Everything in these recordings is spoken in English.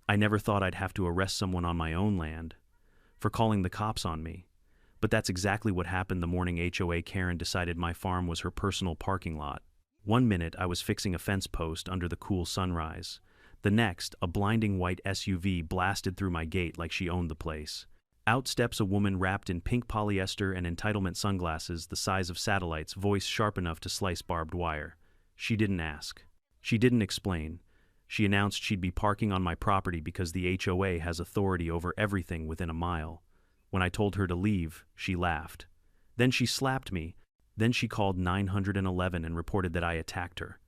I never thought I'd have to arrest someone on my own land for calling the cops on me. But that's exactly what happened the morning HOA Karen decided my farm was her personal parking lot. One minute I was fixing a fence post under the cool sunrise. The next, a blinding white SUV blasted through my gate like she owned the place. Out steps a woman wrapped in pink polyester and entitlement sunglasses the size of satellites, voice sharp enough to slice barbed wire. She didn't ask. She didn't explain. She announced she'd be parking on my property because the HOA has authority over everything within a mile. When I told her to leave, she laughed. Then she slapped me. Then she called 911 and reported that I attacked her.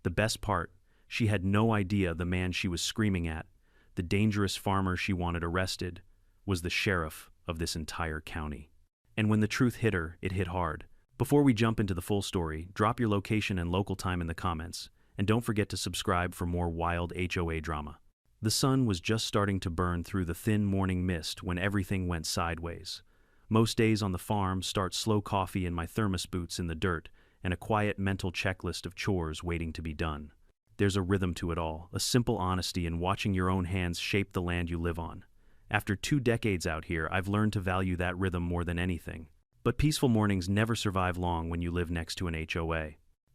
The best part, she had no idea the man she was screaming at, the dangerous farmer she wanted arrested, was the sheriff of this entire county. And when the truth hit her, it hit hard. Before we jump into the full story, drop your location and local time in the comments, and don't forget to subscribe for more wild HOA drama. The sun was just starting to burn through the thin morning mist when everything went sideways. Most days on the farm start slow coffee in my thermos boots in the dirt and a quiet mental checklist of chores waiting to be done. There's a rhythm to it all, a simple honesty in watching your own hands shape the land you live on. After 2 decades out here, I've learned to value that rhythm more than anything. But peaceful mornings never survive long when you live next to an HOA.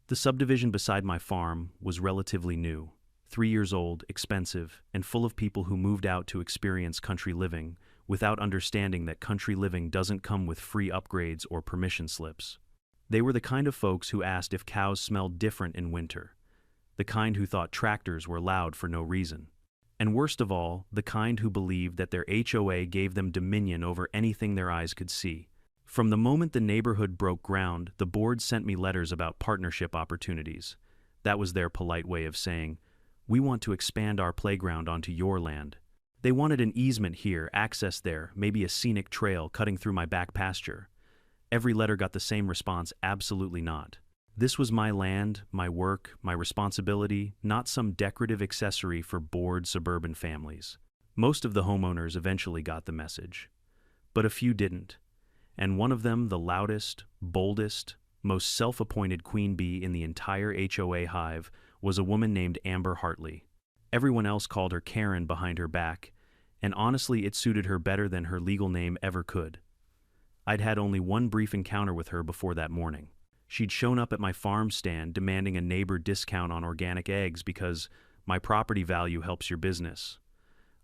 The subdivision beside my farm was relatively new, 3 years old, expensive, and full of people who moved out to experience country living without understanding that country living doesn't come with free upgrades or permission slips. They were the kind of folks who asked if cows smelled different in winter, the kind who thought tractors were loud for no reason, and worst of all, the kind who believed that their HOA gave them dominion over anything their eyes could see. From the moment the neighborhood broke ground, the board sent me letters about partnership opportunities. That was their polite way of saying, "We want to expand our playground onto your land." They wanted an easement here, access there, maybe a scenic trail cutting through my back pasture. Every letter got the same response: absolutely not. This was my land, my work, my responsibility, not some decorative accessory for bored suburban families. Most of the homeowners eventually got the message, but a few didn't. And one of them, the loudest, boldest, most self-appointed queen bee in the entire HOA hive, was a woman named Amber Hartley. Everyone else called her Karen behind her back, and honestly it suited her better than her legal name ever could. I'd had only one brief encounter with her before that morning. She'd shown up at my farm stand demanding a neighbor discount on organic eggs because my property value helps your business.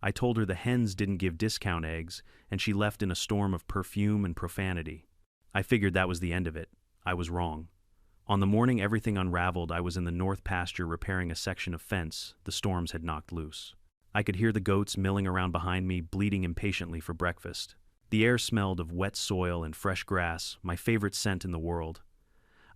I told her the hens didn't give discount eggs, and she left in a storm of perfume and profanity. I figured that was the end of it. I was wrong. On the morning everything unraveled, I was in the north pasture repairing a section of fence the storms had knocked loose. I could hear the goats milling around behind me, bleating impatiently for breakfast. The air smelled of wet soil and fresh grass, my favorite scent in the world.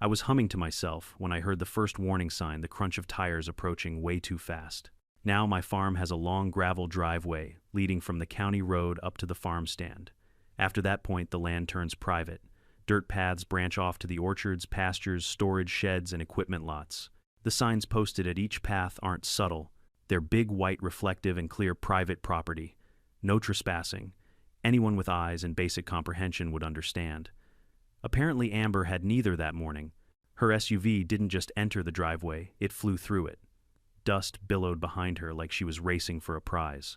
I was humming to myself when I heard the first warning sign, the crunch of tires approaching way too fast. Now my farm has a long gravel driveway leading from the county road up to the farm stand. After that point, the land turns private. Dirt paths branch off to the orchards, pastures, storage sheds, and equipment lots. The signs posted at each path aren't subtle. They're big, white, reflective, and clear: private property. No trespassing. Anyone with eyes and basic comprehension would understand. Apparently Amber had neither that morning. Her SUV didn't just enter the driveway, it flew through it. Dust billowed behind her like she was racing for a prize.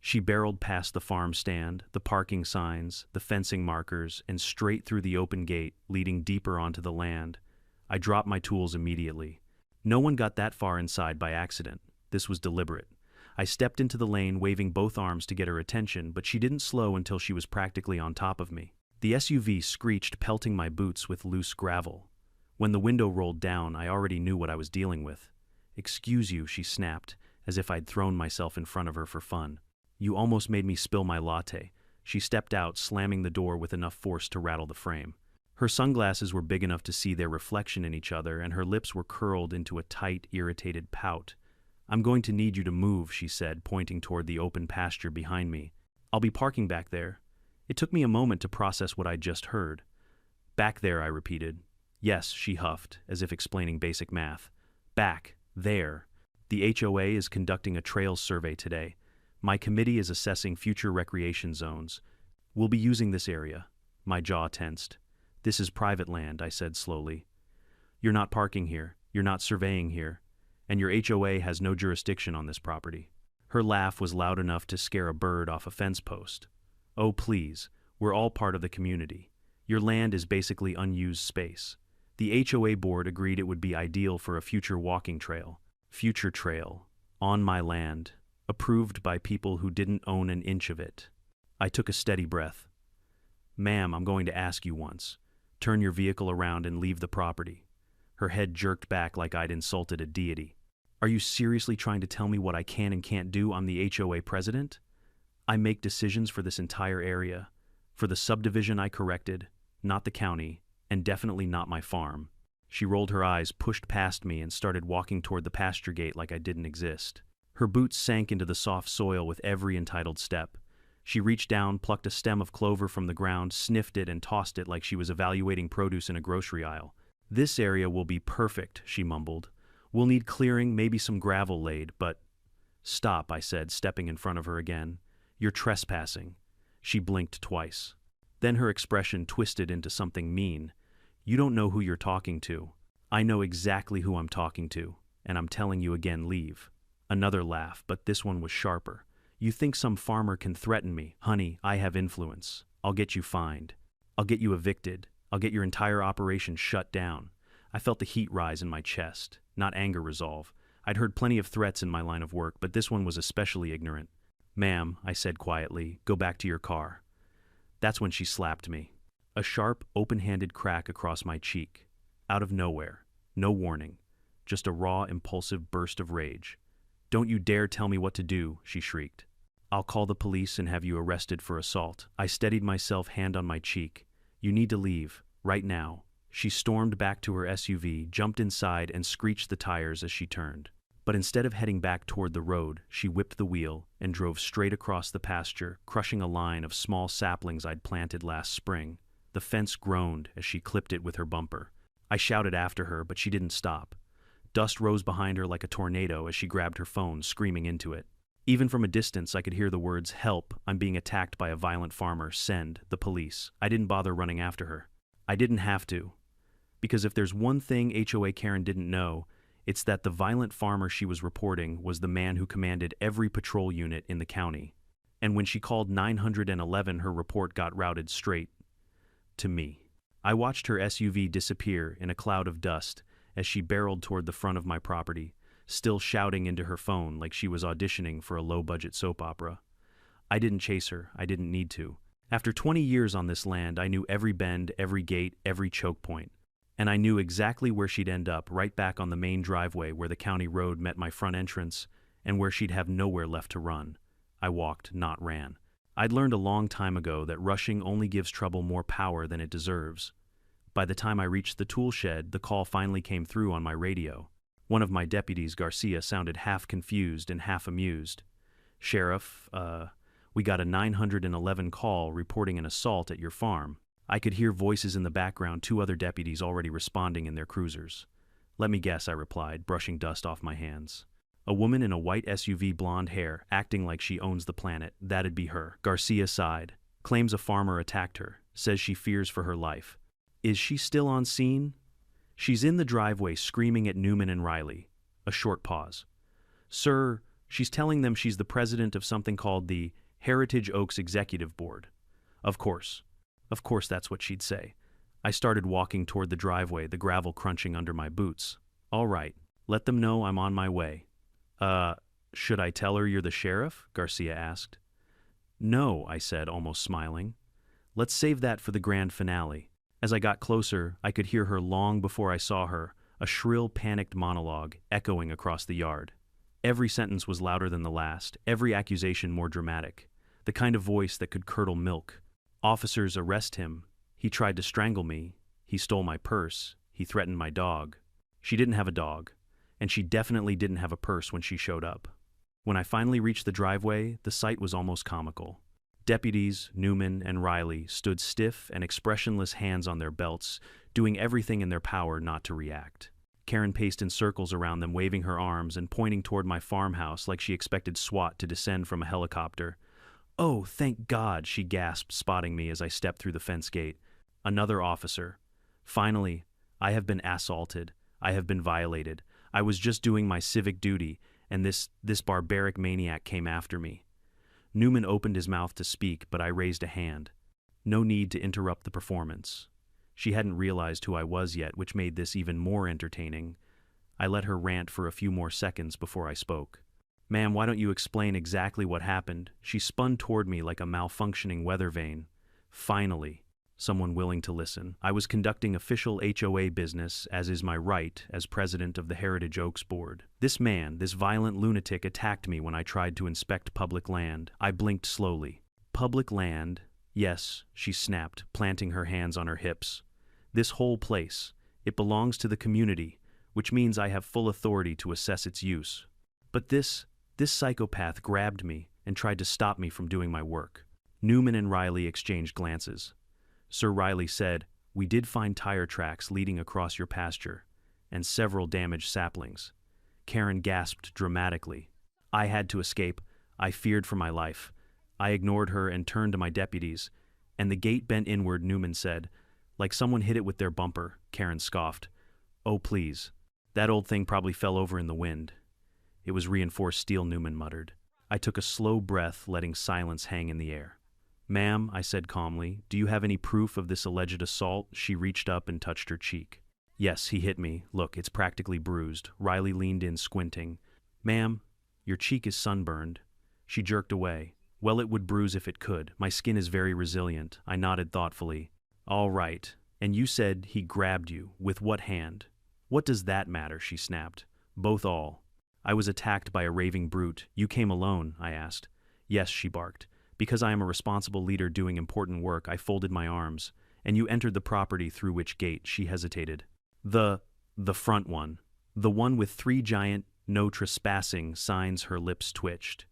She barreled past the farm stand, the parking signs, the fencing markers, and straight through the open gate, leading deeper onto the land. I dropped my tools immediately. No one got that far inside by accident. This was deliberate. I stepped into the lane, waving both arms to get her attention, but she didn't slow until she was practically on top of me. The SUV screeched, pelting my boots with loose gravel. When the window rolled down, I already knew what I was dealing with. "Excuse you," she snapped, as if I'd thrown myself in front of her for fun. "You almost made me spill my latte." She stepped out, slamming the door with enough force to rattle the frame. Her sunglasses were big enough to see their reflection in each other, and her lips were curled into a tight, irritated pout. "I'm going to need you to move," she said, pointing toward the open pasture behind me. "I'll be parking back there." It took me a moment to process what I'd just heard. "Back there," I repeated. "Yes," she huffed, as if explaining basic math. "Back there. The HOA is conducting a trails survey today. My committee is assessing future recreation zones. We'll be using this area." My jaw tensed. "This is private land," I said slowly. "You're not parking here. You're not surveying here. And your HOA has no jurisdiction on this property." Her laugh was loud enough to scare a bird off a fence post. "Oh, please, we're all part of the community. Your land is basically unused space. The HOA board agreed it would be ideal for a future walking trail. Future trail. On my land. Approved by people who didn't own an inch of it." I took a steady breath. "Ma'am, I'm going to ask you once. Turn your vehicle around and leave the property." Her head jerked back like I'd insulted a deity. "Are you seriously trying to tell me what I can and can't do? I'm the HOA president? I make decisions for this entire area, for the subdivision I corrected, not the county, and definitely not my farm." She rolled her eyes, pushed past me, and started walking toward the pasture gate like I didn't exist. Her boots sank into the soft soil with every entitled step. She reached down, plucked a stem of clover from the ground, sniffed it, and tossed it like she was evaluating produce in a grocery aisle. "This area will be perfect," she mumbled. "We'll need clearing, maybe some gravel laid, but—" "Stop," I said, stepping in front of her again. "You're trespassing." She blinked twice. Then her expression twisted into something mean. "You don't know who you're talking to." "I know exactly who I'm talking to, and I'm telling you again, leave." Another laugh, but this one was sharper. "You think some farmer can threaten me? Honey, I have influence. I'll get you fined. I'll get you evicted. I'll get your entire operation shut down." I felt the heat rise in my chest, not anger resolve. I'd heard plenty of threats in my line of work, but this one was especially ignorant. "Ma'am," I said quietly, "go back to your car." That's when she slapped me. A sharp, open-handed crack across my cheek. Out of nowhere. No warning. Just a raw, impulsive burst of rage. "Don't you dare tell me what to do," she shrieked. "I'll call the police and have you arrested for assault." I steadied myself, hand on my cheek. "You need to leave. Right now." She stormed back to her SUV, jumped inside, and screeched the tires as she turned. But instead of heading back toward the road, she whipped the wheel and drove straight across the pasture, crushing a line of small saplings I'd planted last spring. The fence groaned as she clipped it with her bumper. I shouted after her, but she didn't stop. Dust rose behind her like a tornado as she grabbed her phone, screaming into it. Even from a distance, I could hear the words, "Help, I'm being attacked by a violent farmer, send the police." I didn't bother running after her. I didn't have to. Because if there's one thing HOA Karen didn't know, it's that the violent farmer she was reporting was the man who commanded every patrol unit in the county. And when she called 911, her report got routed straight to me. I watched her SUV disappear in a cloud of dust as she barreled toward the front of my property, still shouting into her phone like she was auditioning for a low-budget soap opera. I didn't chase her. I didn't need to. After 20 years on this land, I knew every bend, every gate, every choke point. And I knew exactly where she'd end up, right back on the main driveway where the county road met my front entrance, and where she'd have nowhere left to run. I walked, not ran. I'd learned a long time ago that rushing only gives trouble more power than it deserves. By the time I reached the tool shed, the call finally came through on my radio. One of my deputies, Garcia, sounded half confused and half amused. "Sheriff, we got a 911 call reporting an assault at your farm." I could hear voices in the background, 2 other deputies already responding in their cruisers. "Let me guess," I replied, brushing dust off my hands. "A woman in a white SUV, blonde hair, acting like she owns the planet. That'd be her." Garcia sighed. "Claims a farmer attacked her. Says she fears for her life." "Is she still on scene?" "She's in the driveway screaming at Newman and Riley." A short pause. "Sir, she's telling them she's the president of something called the Heritage Oaks Executive Board." Of course that's what she'd say. I started walking toward the driveway, the gravel crunching under my boots. "All right, let them know I'm on my way." Should I tell her you're the sheriff?" Garcia asked. "No," I said, almost smiling. "Let's save that for the grand finale." As I got closer, I could hear her long before I saw her, a shrill, panicked monologue echoing across the yard. Every sentence was louder than the last, every accusation more dramatic, the kind of voice that could curdle milk. "Officers, arrest him. He tried to strangle me. He stole my purse. He threatened my dog." She didn't have a dog, and she definitely didn't have a purse when she showed up. When I finally reached the driveway, the sight was almost comical. Deputies, Newman and Riley, stood stiff and expressionless, hands on their belts, doing everything in their power not to react. Karen paced in circles around them, waving her arms and pointing toward my farmhouse like she expected SWAT to descend from a helicopter. "Oh, thank God," she gasped, spotting me as I stepped through the fence gate. Another officer. "Finally, I have been assaulted. I have been violated. I was just doing my civic duty, and this barbaric maniac came after me. Newman opened his mouth to speak, but I raised a hand. No need to interrupt the performance. She hadn't realized who I was yet, which made this even more entertaining. I let her rant for a few more seconds before I spoke. "Ma'am, why don't you explain exactly what happened?" She spun toward me like a malfunctioning weather vane. Finally, someone willing to listen. "I was conducting official HOA business, as is my right as president of the Heritage Oaks Board. This man, this violent lunatic, attacked me when I tried to inspect public land." I blinked slowly. "Public land? Yes," she snapped, planting her hands on her hips. "This whole place. It belongs to the community, which means I have full authority to assess its use. But this psychopath grabbed me and tried to stop me from doing my work." Newman and Riley exchanged glances. Sir Riley said, "We did find tire tracks leading across your pasture, and several damaged saplings." Karen gasped dramatically. "I had to escape. I feared for my life. I ignored her and turned to my deputies, and the gate bent inward," Newman said. "Like someone hit it with their bumper," Karen scoffed. "Oh, please. That old thing probably fell over in the wind." "It was reinforced steel," Newman muttered. I took a slow breath, letting silence hang in the air. "Ma'am," I said calmly, "do you have any proof of this alleged assault?" She reached up and touched her cheek. "Yes, he hit me. Look, it's practically bruised." Riley leaned in, squinting. "Ma'am, your cheek is sunburned." She jerked away. "Well, it would bruise if it could. My skin is very resilient." I nodded thoughtfully. "All right. And you said he grabbed you. With what hand?" "What does that matter?" she snapped. "Both all." "I was attacked by a raving brute. You came alone?" I asked. "Yes," she barked. "Because I am a responsible leader doing important work." I folded my arms. "And you entered the property through which gate?" She hesitated. The front one. The one with 3 giant, no trespassing signs." Her lips twitched.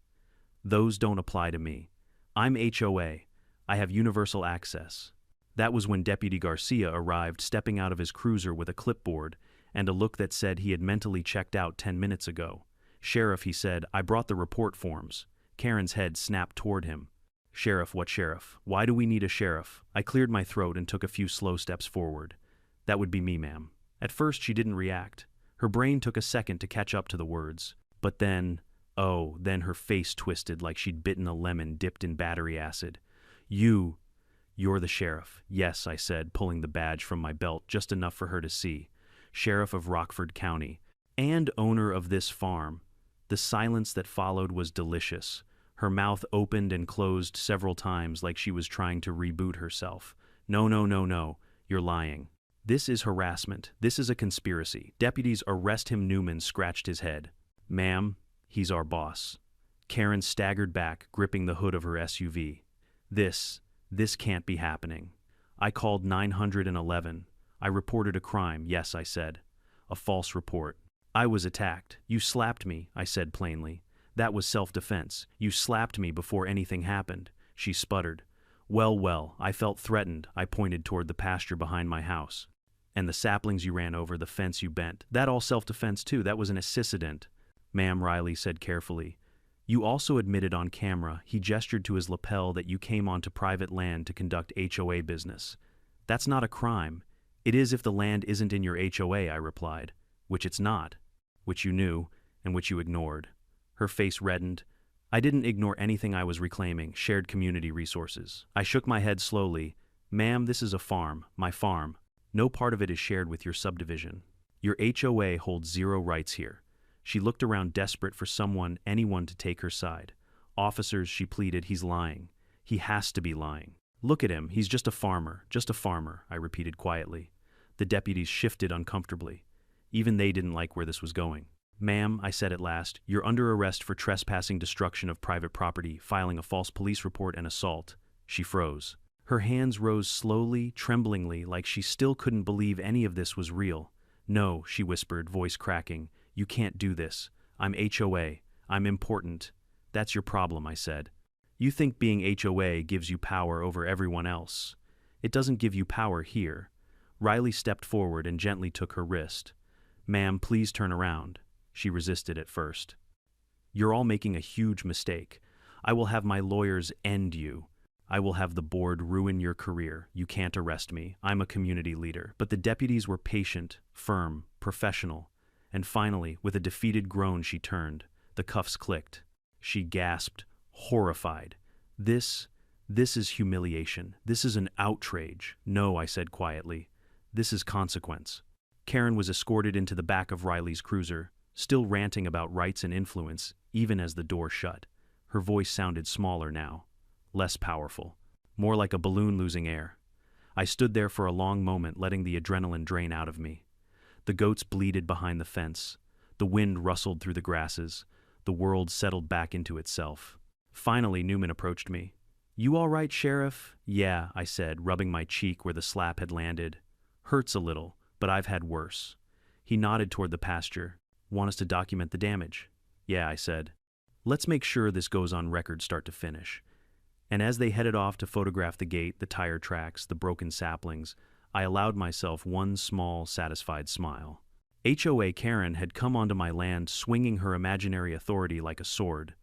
"Those don't apply to me. I'm HOA. I have universal access." That was when Deputy Garcia arrived, stepping out of his cruiser with a clipboard and a look that said he had mentally checked out 10 minutes ago. "Sheriff," he said, "I brought the report forms." Karen's head snapped toward him. "Sheriff? What sheriff? Why do we need a sheriff?" I cleared my throat and took a few slow steps forward. "That would be me, ma'am." At first she didn't react. Her brain took a second to catch up to the words. But then her face twisted like she'd bitten a lemon dipped in battery acid. You're the sheriff." "Yes," I said, pulling the badge from my belt just enough for her to see. "Sheriff of Rockford County. And owner of this farm." The silence that followed was delicious. Her mouth opened and closed several times like she was trying to reboot herself. No, you're lying. This is harassment. This is a conspiracy. Deputies, arrest him." Newman scratched his head. "Ma'am, he's our boss." Karen staggered back, gripping the hood of her SUV. This can't be happening." I called 911. "I reported a crime." "Yes," I said. "A false report." "I was attacked." "You slapped me," I said plainly. "That was self-defense. You slapped me before anything happened." She sputtered. Well, I felt threatened." I pointed toward the pasture behind my house. "And the saplings you ran over, the fence you bent. That all self-defense too. That was an accident." "Ma'am," Riley said carefully. "You also admitted on camera," he gestured to his lapel, "that you came onto private land to conduct HOA business. That's not a crime." "It is if the land isn't in your HOA," I replied. "Which it's not. Which you knew, and which you ignored." Her face reddened. "I didn't ignore anything. I was reclaiming shared community resources." I shook my head slowly. "Ma'am, this is a farm, my farm. No part of it is shared with your subdivision. Your HOA holds 0 rights here." She looked around, desperate for anyone to take her side. "Officers," she pleaded, "he's lying. He has to be lying. Look at him, he's just a farmer, I repeated quietly. The deputies shifted uncomfortably. Even they didn't like where this was going. "Ma'am," I said at last, "you're under arrest for trespassing, destruction of private property, filing a false police report, and assault." She froze. Her hands rose slowly, tremblingly, like she still couldn't believe any of this was real. "No," she whispered, voice cracking. "You can't do this. I'm HOA. I'm important." "That's your problem," I said. "You think being HOA gives you power over everyone else. It doesn't give you power here." Riley stepped forward and gently took her wrist. "Ma'am, please turn around." She resisted at first. "You're all making a huge mistake. I will have my lawyers end you. I will have the board ruin your career. You can't arrest me. I'm a community leader." But the deputies were patient, firm, professional. And finally, with a defeated groan, she turned. The cuffs clicked. She gasped, horrified. This is humiliation. This is an outrage. No, I said quietly. This is consequence. Karen was escorted into the back of Riley's cruiser, still ranting about rights and influence, even as the door shut. Her voice sounded smaller now, less powerful, more like a balloon losing air. I stood there for a long moment, letting the adrenaline drain out of me. The goats bleated behind the fence. The wind rustled through the grasses. The world settled back into itself. Finally, Newman approached me. "You all right, Sheriff?" "Yeah," I said, rubbing my cheek where the slap had landed. "Hurts a little, but I've had worse." He nodded toward the pasture. "Want us to document the damage?" "Yeah," I said. "Let's make sure this goes on record start to finish." And as they headed off to photograph the gate, the tire tracks, the broken saplings, I allowed myself one small, satisfied smile. HOA Karen had come onto my land swinging her imaginary authority like a sword.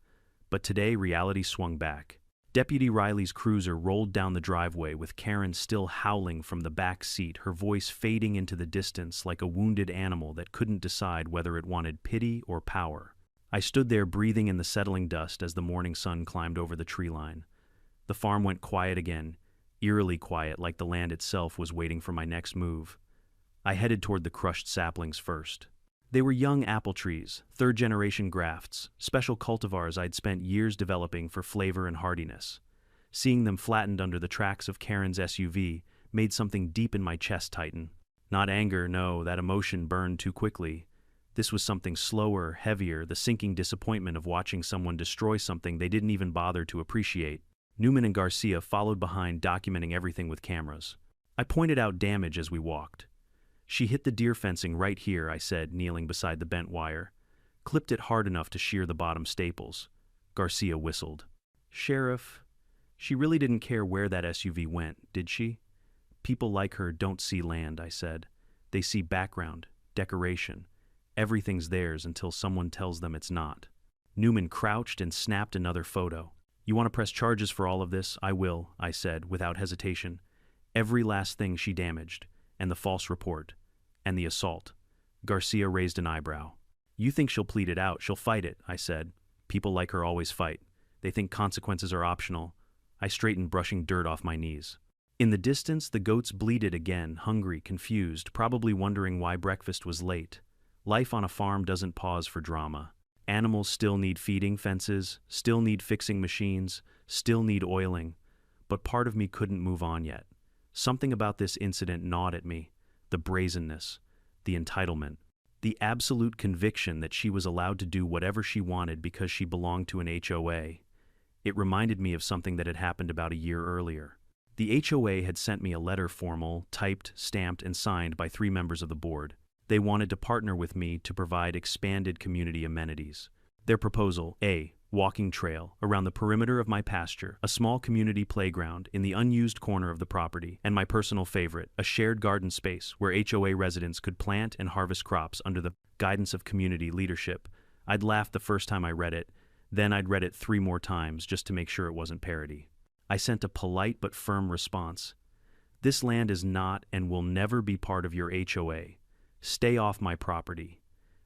But today reality swung back. Deputy Riley's cruiser rolled down the driveway with Karen still howling from the back seat, her voice fading into the distance like a wounded animal that couldn't decide whether it wanted pity or power. I stood there breathing in the settling dust as the morning sun climbed over the tree line. The farm went quiet again, eerily quiet, like the land itself was waiting for my next move. I headed toward the crushed saplings first. They were young apple trees, third-generation grafts, special cultivars I'd spent years developing for flavor and hardiness. Seeing them flattened under the tracks of Karen's SUV made something deep in my chest tighten. Not anger, no, that emotion burned too quickly. This was something slower, heavier, the sinking disappointment of watching someone destroy something they didn't even bother to appreciate. Newman and Garcia followed behind, documenting everything with cameras. I pointed out damage as we walked. "She hit the deer fencing right here," I said, kneeling beside the bent wire. "Clipped it hard enough to shear the bottom staples." Garcia whistled. "Sheriff, she really didn't care where that SUV went, did she?" "People like her don't see land," I said. "They see background, decoration. Everything's theirs until someone tells them it's not." Newman crouched and snapped another photo. "You want to press charges for all of this?" "I will," I said, without hesitation. "Every last thing she damaged. And the false report. And the assault." Garcia raised an eyebrow. "You think she'll plead it out, she'll fight it," I said. "People like her always fight. They think consequences are optional." I straightened, brushing dirt off my knees. In the distance, the goats bleated again, hungry, confused, probably wondering why breakfast was late. Life on a farm doesn't pause for drama. Animals still need feeding fences, still need fixing machines, still need oiling. But part of me couldn't move on yet. Something about this incident gnawed at me. The brazenness, the entitlement, the absolute conviction that she was allowed to do whatever she wanted because she belonged to an HOA. It reminded me of something that had happened about a year earlier. The HOA had sent me a letter, formal, typed, stamped, and signed by 3 members of the board. They wanted to partner with me to provide expanded community amenities. Their proposal: A. Walking trail around the perimeter of my pasture, a small community playground in the unused corner of the property, and my personal favorite, a shared garden space where HOA residents could plant and harvest crops under the guidance of community leadership. I'd laughed the first time I read it, then I'd read it 3 more times just to make sure it wasn't parody. I sent a polite but firm response. "This land is not and will never be part of your HOA. Stay off my property."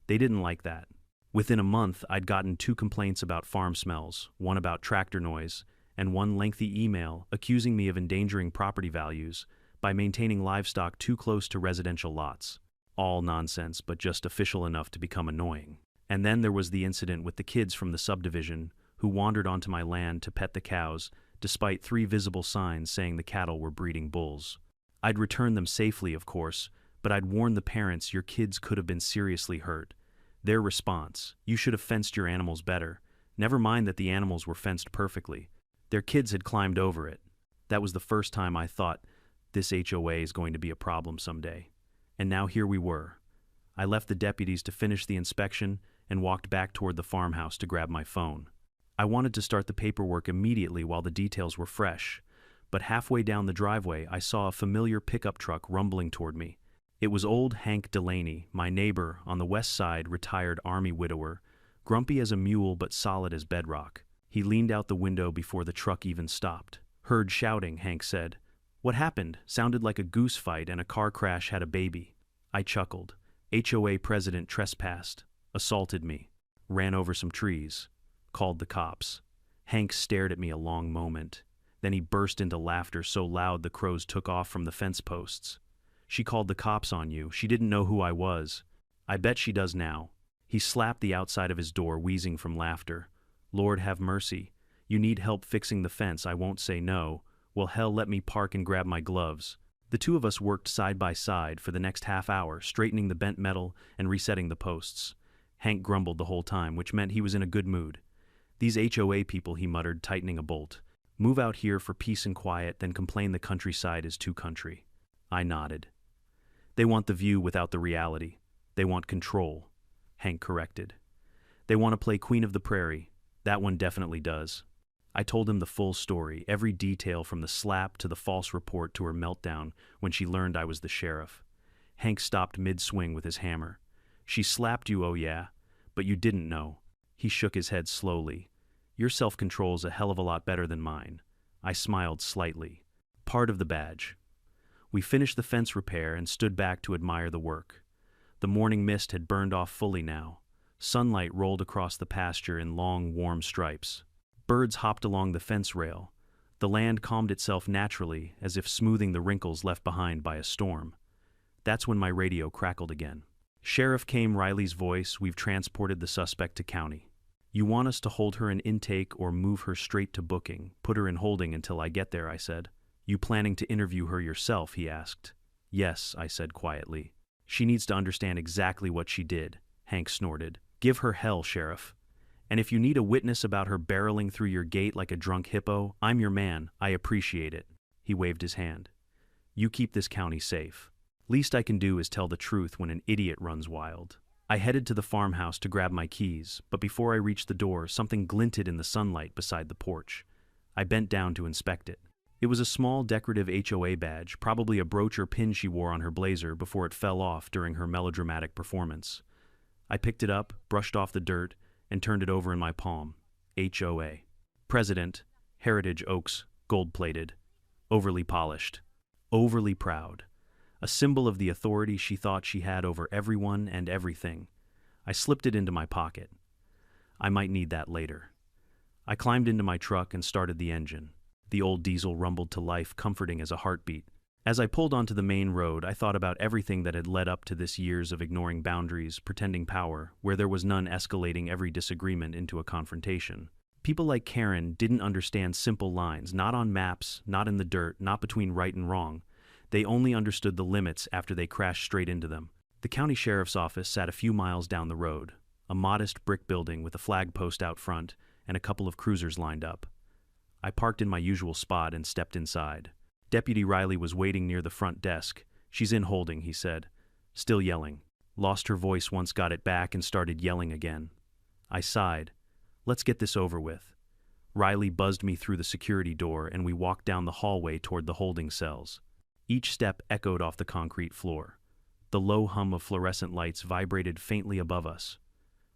They didn't like that. Within a month, I'd gotten 2 complaints about farm smells, one about tractor noise, and one lengthy email accusing me of endangering property values by maintaining livestock too close to residential lots. All nonsense, but just official enough to become annoying. And then there was the incident with the kids from the subdivision who wandered onto my land to pet the cows, despite 3 visible signs saying the cattle were breeding bulls. I'd returned them safely, of course, but I'd warned the parents your kids could have been seriously hurt. Their response: "You should have fenced your animals better. Never mind that the animals were fenced perfectly. Their kids had climbed over it." That was the first time I thought, this HOA is going to be a problem someday. And now here we were. I left the deputies to finish the inspection and walked back toward the farmhouse to grab my phone. I wanted to start the paperwork immediately while the details were fresh, but halfway down the driveway I saw a familiar pickup truck rumbling toward me. It was old Hank Delaney, my neighbor on the west side, retired Army widower, grumpy as a mule but solid as bedrock. He leaned out the window before the truck even stopped. "Heard shouting," Hank said. "What happened? Sounded like a goose fight and a car crash had a baby." I chuckled. "HOA president trespassed, assaulted me." ran over some trees, called the cops. Hank stared at me a long moment. Then he burst into laughter so loud the crows took off from the fence posts. She called the cops on you. She didn't know who I was. I bet she does now. He slapped the outside of his door, wheezing from laughter. Lord have mercy. You need help fixing the fence, I won't say no. Well, hell, let me park and grab my gloves. The two of us worked side by side for the next half hour, straightening the bent metal and resetting the posts. Hank grumbled the whole time, which meant he was in a good mood. These HOA people, he muttered, tightening a bolt. Move out here for peace and quiet, then complain the countryside is too country. I nodded. They want the view without the reality. They want control. Hank corrected. They want to play Queen of the Prairie. That one definitely does. I told him the full story, every detail from the slap to the false report to her meltdown when she learned I was the sheriff. Hank stopped mid-swing with his hammer. She slapped you, oh yeah, but you didn't know. He shook his head slowly. Your self-control's a hell of a lot better than mine. I smiled slightly. Part of the badge. We finished the fence repair and stood back to admire the work. The morning mist had burned off fully now. Sunlight rolled across the pasture in long, warm stripes. Birds hopped along the fence rail. The land calmed itself naturally, as if smoothing the wrinkles left behind by a storm. That's when my radio crackled again. Sheriff, came Riley's voice. We've transported the suspect to county. You want us to hold her in intake or move her straight to booking? Put her in holding until I get there, I said. You planning to interview her yourself? He asked. Yes, I said quietly. She needs to understand exactly what she did, Hank snorted. Give her hell, Sheriff. And if you need a witness about her barreling through your gate like a drunk hippo, I'm your man. I appreciate it. He waved his hand. You keep this county safe. Least I can do is tell the truth when an idiot runs wild. I headed to the farmhouse to grab my keys, but before I reached the door, something glinted in the sunlight beside the porch. I bent down to inspect it. It was a small decorative HOA badge, probably a brooch or pin she wore on her blazer before it fell off during her melodramatic performance. I picked it up, brushed off the dirt, and turned it over in my palm. HOA. President, Heritage Oaks, gold-plated. Overly polished. Overly proud. A symbol of the authority she thought she had over everyone and everything. I slipped it into my pocket. I might need that later. I climbed into my truck and started the engine. The old diesel rumbled to life, comforting as a heartbeat. As I pulled onto the main road, I thought about everything that had led up to this, years of ignoring boundaries, pretending power, where there was none, escalating every disagreement into a confrontation. People like Karen didn't understand simple lines, not on maps, not in the dirt, not between right and wrong. They only understood the limits after they crashed straight into them. The county sheriff's office sat a few miles down the road, a modest brick building with a flag post out front and a couple of cruisers lined up. I parked in my usual spot and stepped inside. Deputy Riley was waiting near the front desk. She's in holding, he said, still yelling. Lost her voice once, got it back, and started yelling again. I sighed. Let's get this over with. Riley buzzed me through the security door, and we walked down the hallway toward the holding cells. Each step echoed off the concrete floor. The low hum of fluorescent lights vibrated faintly above us.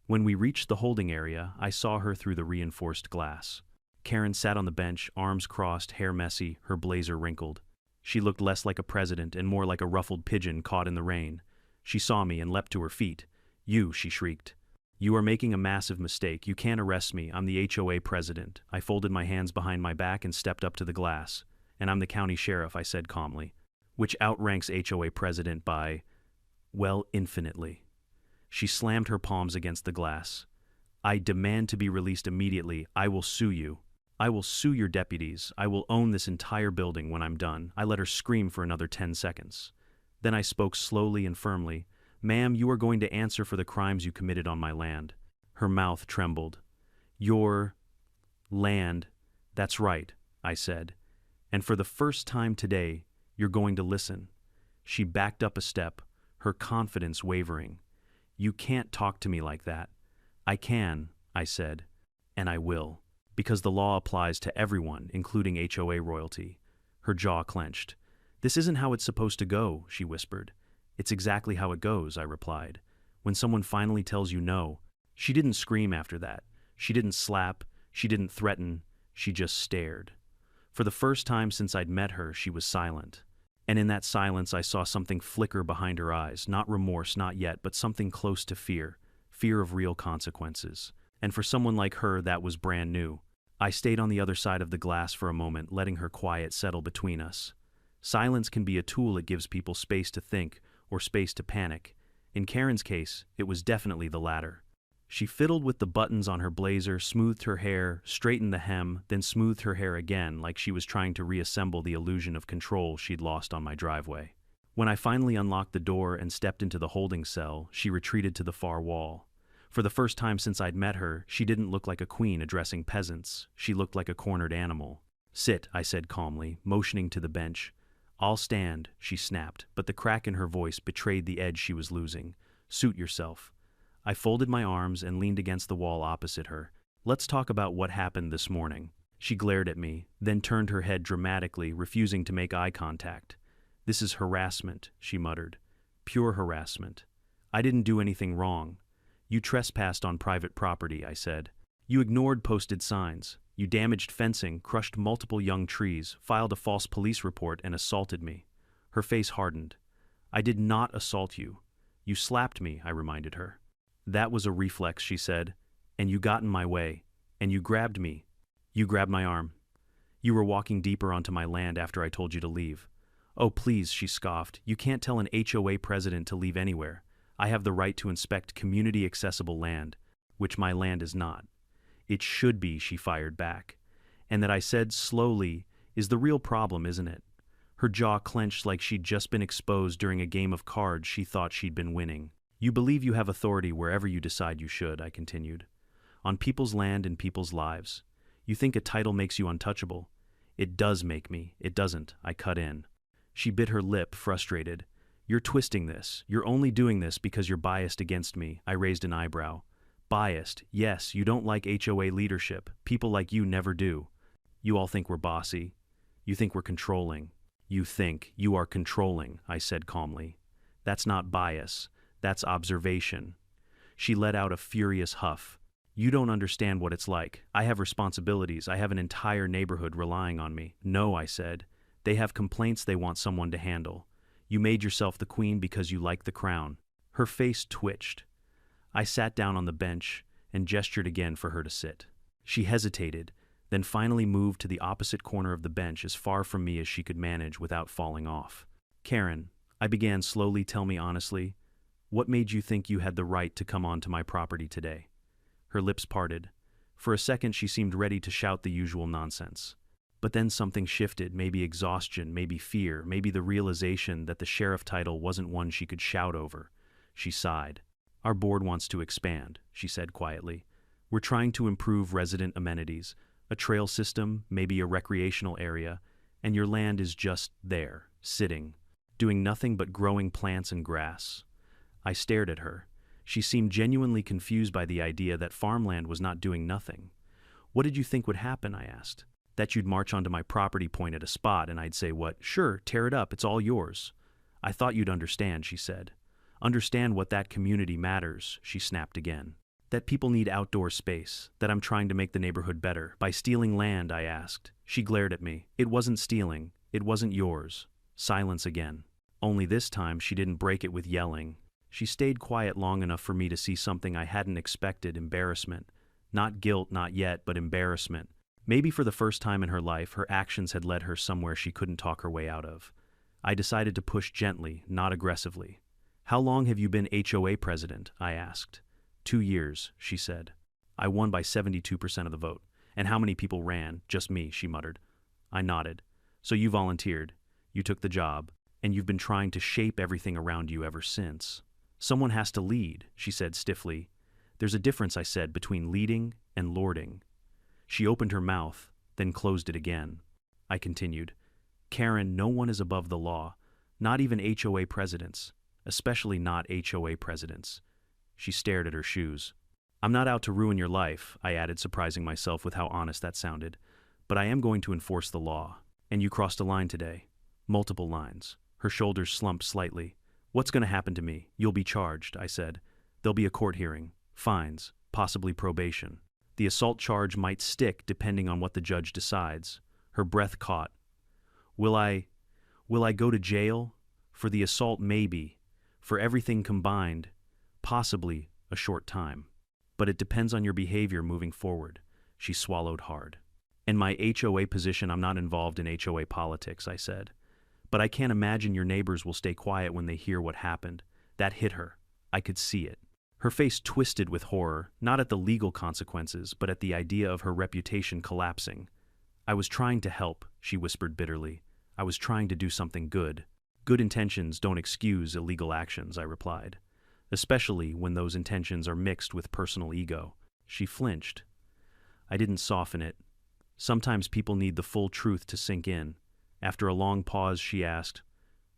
When we reached the holding area, I saw her through the reinforced glass. Karen sat on the bench, arms crossed, hair messy, her blazer wrinkled. She looked less like a president and more like a ruffled pigeon caught in the rain. She saw me and leapt to her feet. You, she shrieked. You are making a massive mistake. You can't arrest me. I'm the HOA president. I folded my hands behind my back and stepped up to the glass. And I'm the county sheriff, I said calmly. Which outranks HOA president by, well, infinitely. She slammed her palms against the glass. I demand to be released immediately. I will sue you. I will sue your deputies. I will own this entire building when I'm done. I let her scream for another 10 seconds. Then I spoke slowly and firmly. Ma'am, you are going to answer for the crimes you committed on my land. Her mouth trembled. Your land. That's right, I said. And for the first time today, you're going to listen. She backed up a step, her confidence wavering. You can't talk to me like that. I can, I said, and I will. Because the law applies to everyone, including HOA royalty. Her jaw clenched. This isn't how it's supposed to go, she whispered. It's exactly how it goes, I replied. When someone finally tells you no. She didn't scream after that. She didn't slap. She didn't threaten. She just stared. For the first time since I'd met her, she was silent. And in that silence I saw something flicker behind her eyes, not remorse, not yet, but something close to fear. fear of real consequences. And for someone like her, that was brand new. I stayed on the other side of the glass for a moment, letting her quiet settle between us. Silence can be a tool. It gives people space to think or space to panic. In Karen's case, it was definitely the latter. She fiddled with the buttons on her blazer, smoothed her hair, straightened the hem, then smoothed her hair again, like she was trying to reassemble the illusion of control she'd lost on my driveway. When I finally unlocked the door and stepped into the holding cell, she retreated to the far wall. For the first time since I'd met her, she didn't look like a queen addressing peasants. She looked like a cornered animal. "Sit," I said calmly, motioning to the bench. "I'll stand," she snapped, but the crack in her voice betrayed the edge she was losing. "Suit yourself." I folded my arms and leaned against the wall opposite her. "Let's talk about what happened this morning." She glared at me, then turned her head dramatically, refusing to make eye contact. "This is harassment," she muttered. "Pure harassment. I didn't do anything wrong." "You trespassed on private property," I said. "You ignored posted signs. You damaged fencing, crushed multiple young trees, filed a false police report, and assaulted me." Her face hardened. "I did not assault you. You slapped me," I reminded her. "That was a reflex," she said. "And you got in my way. And you grabbed me. You grabbed my arm. You were walking deeper onto my land after I told you to leave." "Oh, please," she scoffed. "You can't tell an HOA president to leave anywhere. I have the right to inspect community-accessible land, which my land is not." "It should be," she fired back. "And that," I said slowly, "is the real problem, isn't it?" Her jaw clenched like she'd just been exposed during a game of cards she thought she'd been winning. "You believe you have authority wherever you decide you should," I continued. "On people's land and people's lives. You think a title makes you untouchable. It does make me. It doesn't," I cut in. She bit her lip, frustrated. "You're twisting this. You're only doing this because you're biased against me." I raised an eyebrow. "Biased? Yes, you don't like HOA leadership. People like you never do. You all think we're bossy. You think we're controlling. You are controlling," I said calmly. "That's not bias. That's observation." She let out a furious huff. "You don't understand what it's like. I have responsibilities. I have an entire neighborhood relying on me." "No," I said. "They have complaints they want someone to handle. You made yourself the queen because you like the crown." Her face twitched. I sat down on the bench and gestured again for her to sit. She hesitated, then finally moved to the opposite corner of the bench as far from me as she could manage without falling off. "Karen," I began slowly, "tell me honestly, what made you think you had the right to come onto my property today?" Her lips parted. For a second she seemed ready to shout the usual nonsense. But then something shifted, maybe exhaustion, maybe fear, maybe the realization that the sheriff title wasn't one she could shout over. She sighed. "Our board wants to expand," she said quietly. "We're trying to improve resident amenities, a trail system, maybe a recreational area, and your land is just there, sitting, doing nothing but growing plants and grass." I stared at her. She seemed genuinely confused by the idea that farmland was not doing nothing. "What did you think would happen?" I asked. "That you'd march onto my property, point at a spot, and I'd say, 'What? Sure, tear it up, it's all yours.' I thought you'd understand," she said. "Understand what that community matters," she snapped again. "That people need outdoor space, that I'm trying to make the neighborhood better. By stealing land?" I asked. She glared at me. "It wasn't stealing. It wasn't yours." Silence again. Only this time she didn't break it with yelling. She stayed quiet long enough for me to see something I hadn't expected: embarrassment. Not guilt, not yet, but embarrassment. Maybe for the first time in her life, her actions had led her somewhere she couldn't talk her way out of. I decided to push gently, not aggressively. "How long have you been HOA president?" I asked. 2 years, she said. "I won by 72% of the vote." "And how many people ran?" "Just me," she muttered. I nodded. "So you volunteered. You took the job. And you've been trying to shape everything around you ever since." "Someone has to lead," she said stiffly. "There's a difference," I said, "between leading and lording." She opened her mouth, then closed it again. I continued. "Karen, no one is above the law, not even HOA presidents, especially not HOA presidents." She stared at her shoes. "I'm not out to ruin your life," I added, surprising myself with how honest that sounded. "But I am going to enforce the law. And you crossed a line today." "Multiple lines." Her shoulders slumped slightly. "What's going to happen to me?" "You'll be charged," I said. "There'll be a court hearing, fines, possibly probation. The assault charge might stick depending on what the judge decides." Her breath caught. Will I go to jail?" "For the assault, maybe. For everything combined, possibly a short time. But it depends on your behavior moving forward. She swallowed hard. In my HOA position, I'm not involved in HOA politics, I said. But I can't imagine your neighbors will stay quiet when they hear what happened. That hit her. I could see it. Her face twisted with horror, not at the legal consequences, but at the idea of her reputation collapsing. I was trying to help, she whispered bitterly. I was trying to do something good. Good intentions don't excuse illegal actions, I replied. Especially when those intentions are mixed with personal ego. She flinched. I didn't soften it. Sometimes people need the full truth to sink in. After a long pause, she asked,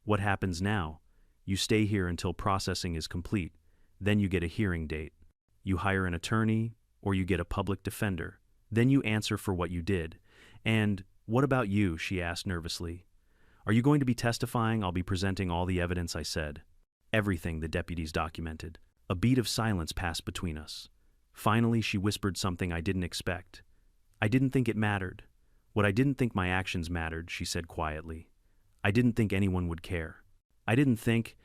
"What happens now? You stay here until processing is complete. Then you get a hearing date. You hire an attorney, or you get a public defender. Then you answer for what you did. And what about you?" she asked nervously. "Are you going to be testifying?" "I'll be presenting all the evidence," I said. Everything, the deputies documented. A beat of silence passed between us. Finally, she whispered something I didn't expect. "I didn't think it mattered. What I didn't think my actions mattered," she said quietly. "I didn't think anyone would care. I didn't think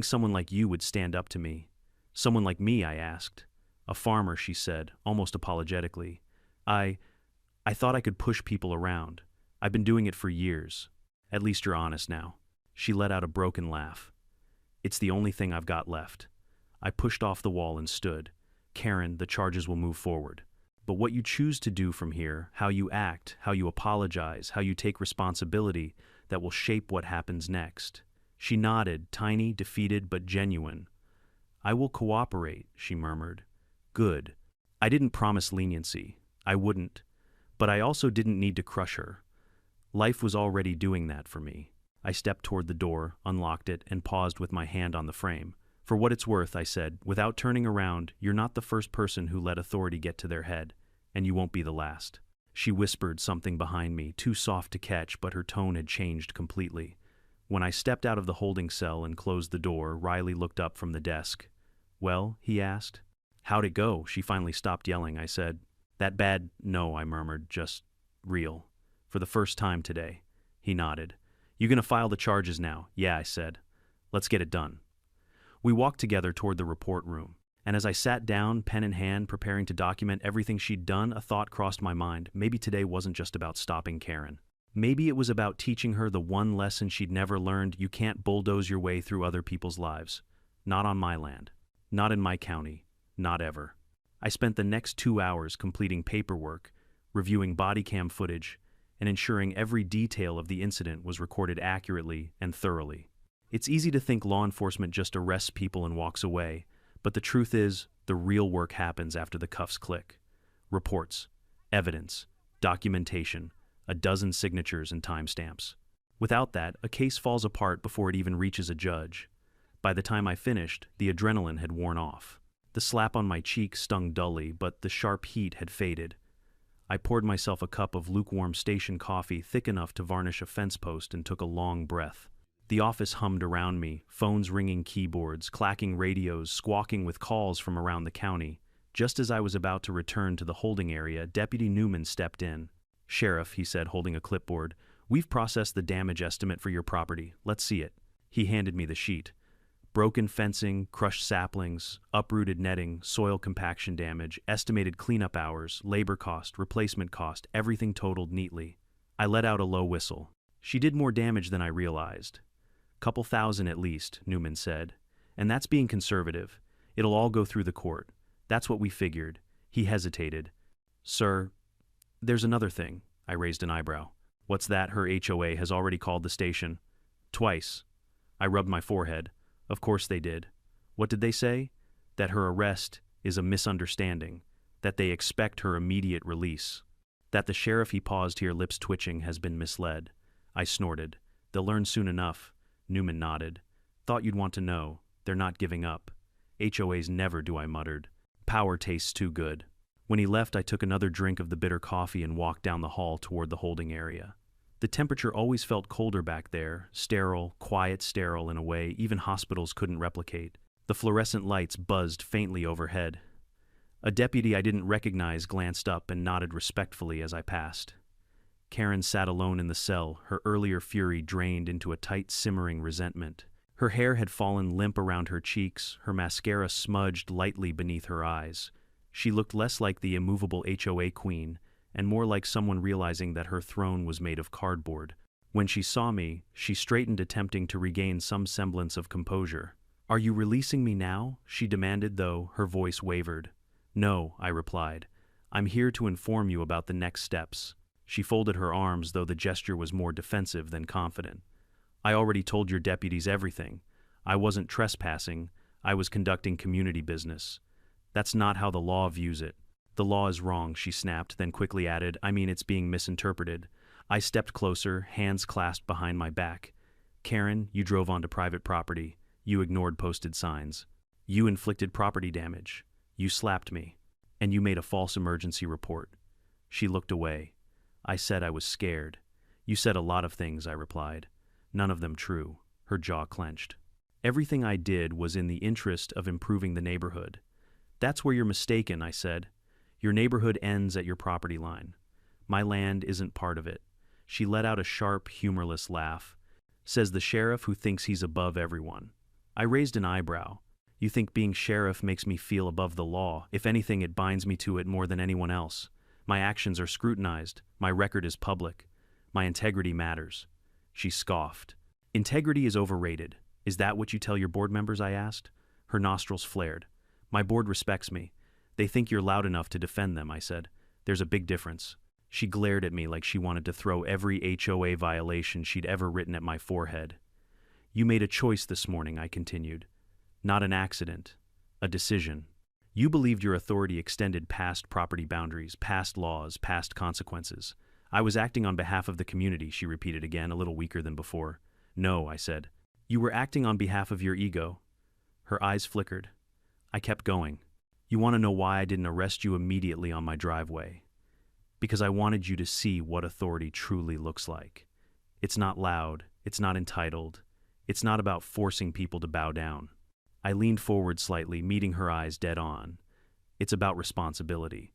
someone like you would stand up to me." "Someone like me?" I asked. "A farmer," she said, almost apologetically. I thought I could push people around. I've been doing it for years. At least you're honest now." She let out a broken laugh. "It's the only thing I've got left." I pushed off the wall and stood. "Karen, the charges will move forward. But what you choose to do from here, how you act, how you apologize, how you take responsibility, that will shape what happens next." She nodded, tiny, defeated, but genuine. "I will cooperate," she murmured. "Good." I didn't promise leniency. I wouldn't. But I also didn't need to crush her. Life was already doing that for me. I stepped toward the door, unlocked it, and paused with my hand on the frame. "For what it's worth," I said, without turning around, "you're not the first person who let authority get to their head, and you won't be the last." She whispered something behind me, too soft to catch, but her tone had changed completely. When I stepped out of the holding cell and closed the door, Riley looked up from the desk. "Well?" he asked. "How'd it go?" She finally stopped yelling. I said, "That bad?" "No," I murmured, "just real. For the first time today." He nodded. "You gonna file the charges now?" "Yeah," I said. "Let's get it done." We walked together toward the report room, and as I sat down, pen in hand, preparing to document everything she'd done, a thought crossed my mind. Maybe today wasn't just about stopping Karen. Maybe it was about teaching her the one lesson she'd never learned: you can't bulldoze your way through other people's lives. Not on my land. Not in my county. Not ever. I spent the next 2 hours completing paperwork, reviewing body cam footage, and ensuring every detail of the incident was recorded accurately and thoroughly. It's easy to think law enforcement just arrests people and walks away, but the truth is, the real work happens after the cuffs click. Reports, evidence, documentation, a dozen signatures and timestamps. Without that, a case falls apart before it even reaches a judge. By the time I finished, the adrenaline had worn off. The slap on my cheek stung dully, but the sharp heat had faded. I poured myself a cup of lukewarm station coffee thick enough to varnish a fence post and took a long breath. The office hummed around me, phones ringing keyboards, clacking radios, squawking with calls from around the county. Just as I was about to return to the holding area, Deputy Newman stepped in. "Sheriff," he said, holding a clipboard, "we've processed the damage estimate for your property. Let's see it." He handed me the sheet. Broken fencing, crushed saplings, uprooted netting, soil compaction damage, estimated cleanup hours, labor cost, replacement cost, everything totaled neatly. I let out a low whistle. "She did more damage than I realized. Couple thousand at least," Newman said. "And that's being conservative. It'll all go through the court. That's what we figured." He hesitated. "Sir, there's another thing." I raised an eyebrow. "What's that?" "Her HOA has already called the station. Twice." I rubbed my forehead. "Of course they did. What did they say?" "That her arrest is a misunderstanding. That they expect her immediate release. That the sheriff," he paused here, lips twitching, "has been misled." I snorted. "They'll learn soon enough." Newman nodded. "Thought you'd want to know. They're not giving up." "HOAs never do," I muttered. "Power tastes too good." When he left, I took another drink of the bitter coffee and walked down the hall toward the holding area. The temperature always felt colder back there, sterile, quiet sterile in a way even hospitals couldn't replicate. The fluorescent lights buzzed faintly overhead. A deputy I didn't recognize glanced up and nodded respectfully as I passed. Karen sat alone in the cell, her earlier fury drained into a tight, simmering resentment. Her hair had fallen limp around her cheeks, her mascara smudged lightly beneath her eyes. She looked less like the immovable HOA queen, and more like someone realizing that her throne was made of cardboard. When she saw me, she straightened, attempting to regain some semblance of composure. "Are you releasing me now?" she demanded, though her voice wavered. "No," I replied. "I'm here to inform you about the next steps." She folded her arms, though the gesture was more defensive than confident. "I already told your deputies everything. I wasn't trespassing, I was conducting community business. That's not how the law views it." "The law is wrong," she snapped, then quickly added, "I mean, it's being misinterpreted." I stepped closer, hands clasped behind my back. "Karen, you drove onto private property. You ignored posted signs. You inflicted property damage. You slapped me. And you made a false emergency report." She looked away. I said I was scared. "You said a lot of things," I replied. "None of them true." Her jaw clenched. "Everything I did was in the interest of improving the neighborhood." "That's where you're mistaken," I said. "Your neighborhood ends at your property line. My land isn't part of it." She let out a sharp, humorless laugh. "Says the sheriff who thinks he's above everyone." I raised an eyebrow. "You think being sheriff makes me feel above the law? If anything, it binds me to it more than anyone else. My actions are scrutinized. My record is public. My integrity matters." She scoffed. "Integrity is overrated. Is that what you tell your board members?" I asked. Her nostrils flared. "My board respects me. They think you're loud enough to defend them," I said. "There's a big difference." She glared at me like she wanted to throw every HOA violation she'd ever written at my forehead. "You made a choice this morning," I continued. "Not an accident. A decision. You believed your authority extended past property boundaries, past laws, past consequences." "I was acting on behalf of the community," she repeated again, a little weaker than before. "No," I said. "You were acting on behalf of your ego." Her eyes flickered. I kept going. "You want to know why I didn't arrest you immediately on my driveway? Because I wanted you to see what authority truly looks like. It's not loud. It's not entitled. It's not about forcing people to bow down." I leaned forward slightly, meeting her eyes dead on. "It's about responsibility."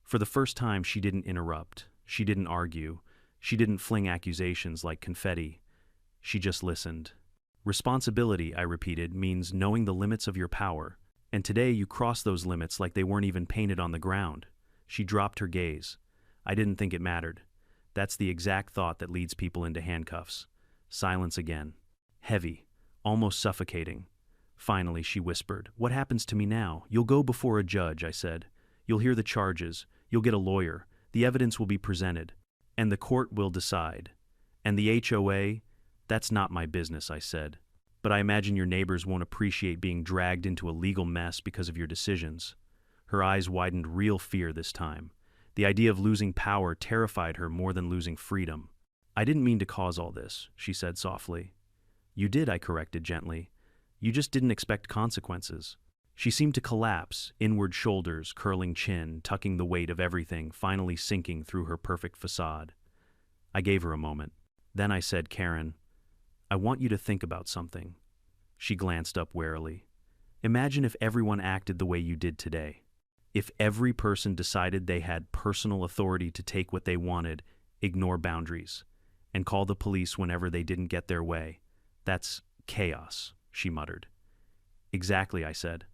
For the first time, she didn't interrupt. She didn't argue. She didn't fling accusations like confetti. She just listened. "Responsibility," I repeated, "means knowing the limits of your power. And today you cross those limits like they weren't even painted on the ground." She dropped her gaze. I didn't think it mattered. That's the exact thought that leads people into handcuffs. Silence again. Heavy. Almost suffocating. Finally, she whispered, "What happens to me now?" "You'll go before a judge," I said. "You'll hear the charges. You'll get a lawyer. The evidence will be presented. And the court will decide. And the HOA? That's not my business," I said. "But I imagine your neighbors won't appreciate being dragged into a legal mess because of your decisions." Her eyes widened real fear this time. The idea of losing power terrified her more than losing freedom. "I didn't mean to cause all this," she said softly. "You did," I corrected gently. "You just didn't expect consequences." She seemed to collapse, inward shoulders, curling chin, tucking the weight of everything, finally sinking through her perfect facade. I gave her a moment. Then I said, "Karen, I want you to think about something." She glanced up warily. "Imagine if everyone acted the way you did today. If every person decided they had personal authority to take what they wanted, ignore boundaries, and call the police whenever they didn't get their way. That's chaos," she muttered. "Exactly," I said.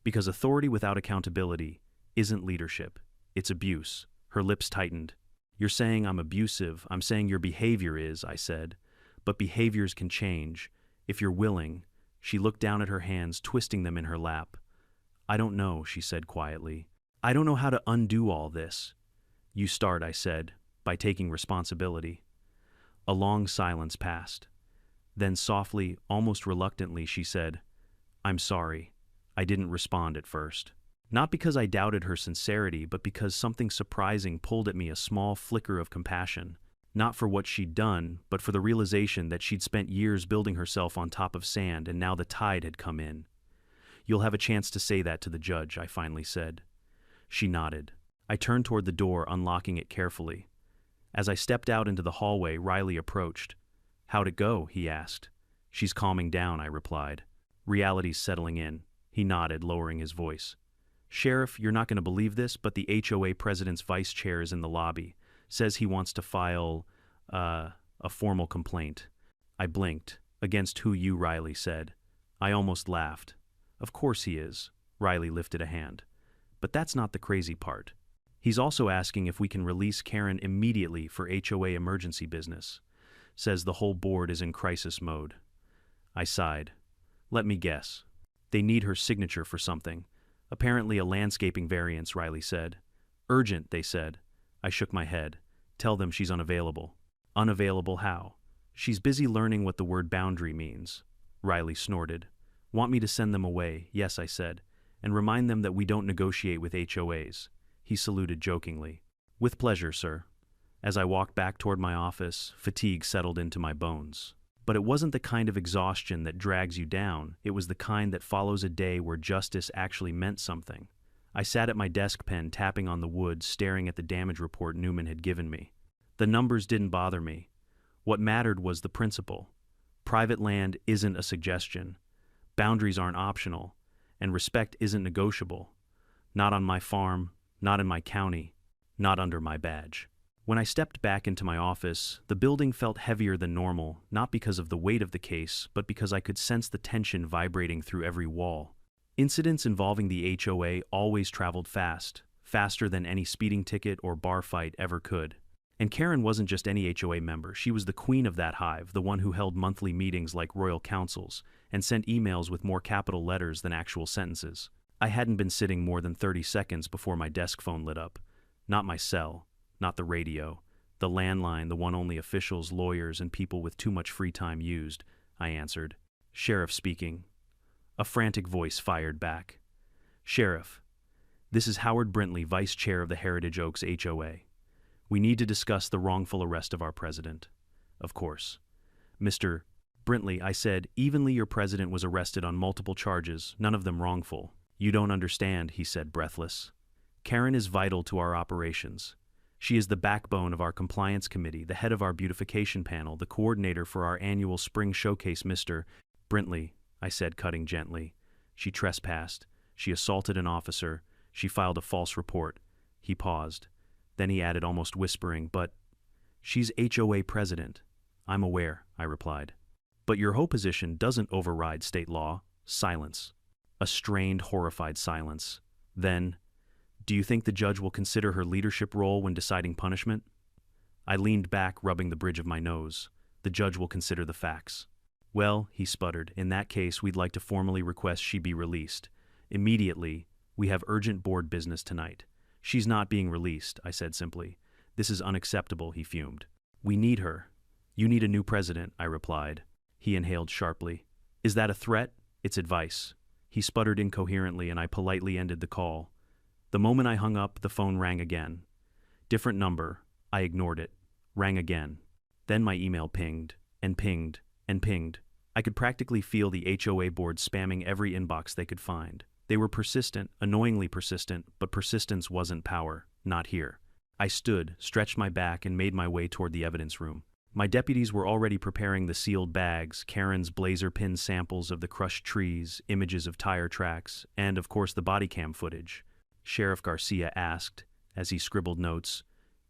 "Because authority without accountability isn't leadership. It's abuse." Her lips tightened. "You're saying I'm abusive. I'm saying your behavior is," I said. "But behaviors can change. If you're willing." She looked down at her hands, twisting them in her lap. "I don't know," she said quietly. "I don't know how to undo all this." "You start," I said, "by taking responsibility." A long silence passed. Then softly, almost reluctantly, she said, "I'm sorry. I didn't respond at first." Not because I doubted her sincerity, but because something surprising pulled at me, a small flicker of compassion. Not for what she'd done, but for the realization that she'd spent years building herself on top of sand, and now the tide had come in. "You'll have a chance to say that to the judge," I finally said. She nodded. I turned toward the door, unlocking it carefully. As I stepped out into the hallway, Riley approached. "How'd it go?" he asked. "She's calming down," I replied. "Reality's settling in." He nodded, lowering his voice. "Sheriff, you're not going to believe this, but the HOA president's vice chair is in the lobby. Says he wants to file, a formal complaint." I blinked. Against who you, Riley said. I almost laughed. Of course he is. Riley lifted a hand. But that's not the crazy part. He's also asking if we can release Karen immediately for HOA emergency business. Says the whole board is in crisis mode. I sighed. Let me guess. They need her signature for something. Apparently a landscaping variance, Riley said. Urgent, they said. I shook my head. Tell them she's unavailable. Unavailable how? She's busy learning what the word boundary means. Riley snorted. Want me to send them away? Yes, I said. And remind them that we don't negotiate with HOAs. He saluted jokingly. With pleasure, sir. As I walked back toward my office, fatigue settled into my bones. But it wasn't the kind of exhaustion that drags you down, it was the kind that follows a day where justice actually meant something. I sat at my desk pen tapping on the wood, staring at the damage report Newman had given me. The numbers didn't bother me. What mattered was the principle. Private land isn't a suggestion. Boundaries aren't optional. And respect isn't negotiable. Not on my farm, not in my county, not under my badge. When I stepped back into my office, the building felt heavier than normal, not because of the weight of the case, but because I could sense the tension vibrating through every wall. Incidents involving the HOA always traveled fast, faster than any speeding ticket or bar fight ever could. And Karen wasn't just any HOA member, she was the queen of that hive, the one who held monthly meetings like royal councils, and sent emails with more capital letters than actual sentences. I hadn't been sitting more than 30 seconds before my desk phone lit up. Not my cell. Not the radio, the landline, the one only officials, lawyers, and people with too much free time used, I answered. Sheriff speaking. A frantic voice fired back. Sheriff, this is Howard Brintley, Vice Chair of the Heritage Oaks HOA. We need to discuss the wrongful arrest of our president. Of course. Mr. Brintley, I said, evenly your president was arrested on multiple charges, none of them wrongful. You don't understand, he said, breathless. Karen is vital to our operations. She is the backbone of our compliance committee, the head of our beautification panel, the coordinator for our annual spring showcase. Mr. Brintley, I said, cutting gently. She trespassed. She assaulted an officer. She filed a false report. He paused. Then he added, almost whispering, but she's HOA president. I'm aware, I replied. But your HOA position doesn't override state law. Silence. A strained, horrified silence. Then, do you think the judge will consider her leadership role when deciding punishment? I leaned back, rubbing the bridge of my nose. The judge will consider the facts. Well, he sputtered, in that case we'd like to formally request she be released. Immediately. We have urgent board business tonight. She's not being released, I said simply. This is unacceptable, he fumed. We need her. You need a new president, I replied. He inhaled sharply. Is that a threat? It's advice. He sputtered incoherently and I politely ended the call. The moment I hung up, the phone rang again. Different number. I ignored it. Rang again. Then my email pinged, and pinged, and pinged. I could practically feel the HOA board spamming every inbox they could find. They were persistent, annoyingly persistent, but persistence wasn't power. Not here. I stood, stretched my back, and made my way toward the evidence room. My deputies were already preparing the sealed bags, Karen's blazer pin samples of the crushed trees, images of tire tracks, and, of course, the body cam footage. Sheriff Garcia asked, as he scribbled notes,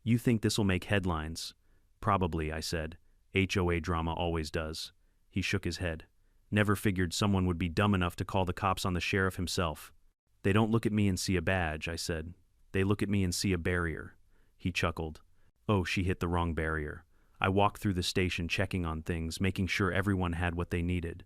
You think this'll make headlines? Probably, I said. HOA drama always does. He shook his head. Never figured someone would be dumb enough to call the cops on the sheriff himself. They don't look at me and see a badge, I said. They look at me and see a barrier. He chuckled. Oh, she hit the wrong barrier. I walked through the station checking on things, making sure everyone had what they needed.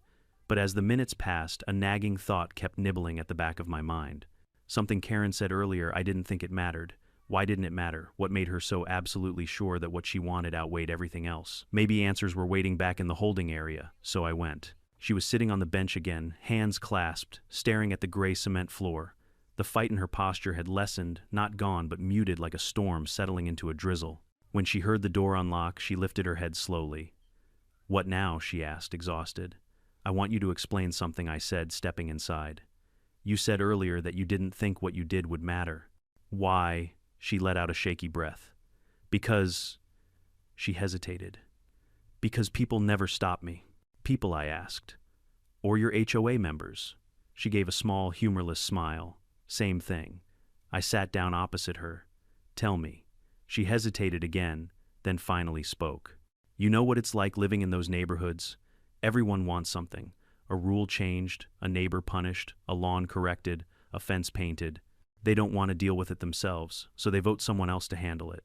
But as the minutes passed, a nagging thought kept nibbling at the back of my mind. Something Karen said earlier, I didn't think it mattered. Why didn't it matter? What made her so absolutely sure that what she wanted outweighed everything else? Maybe answers were waiting back in the holding area, so I went. She was sitting on the bench again, hands clasped, staring at the gray cement floor. The fight in her posture had lessened, not gone, but muted like a storm settling into a drizzle. When she heard the door unlock, she lifted her head slowly. What now? She asked, exhausted. I want you to explain something, I said, stepping inside. You said earlier that you didn't think what you did would matter. Why? She let out a shaky breath. Because... She hesitated. Because people never stop me. People, I asked. Or your HOA members. She gave a small, humorless smile. Same thing. I sat down opposite her. Tell me. She hesitated again, then finally spoke. You know what it's like living in those neighborhoods? Everyone wants something. A rule changed, a neighbor punished, a lawn corrected, a fence painted. They don't want to deal with it themselves, so they vote someone else to handle it.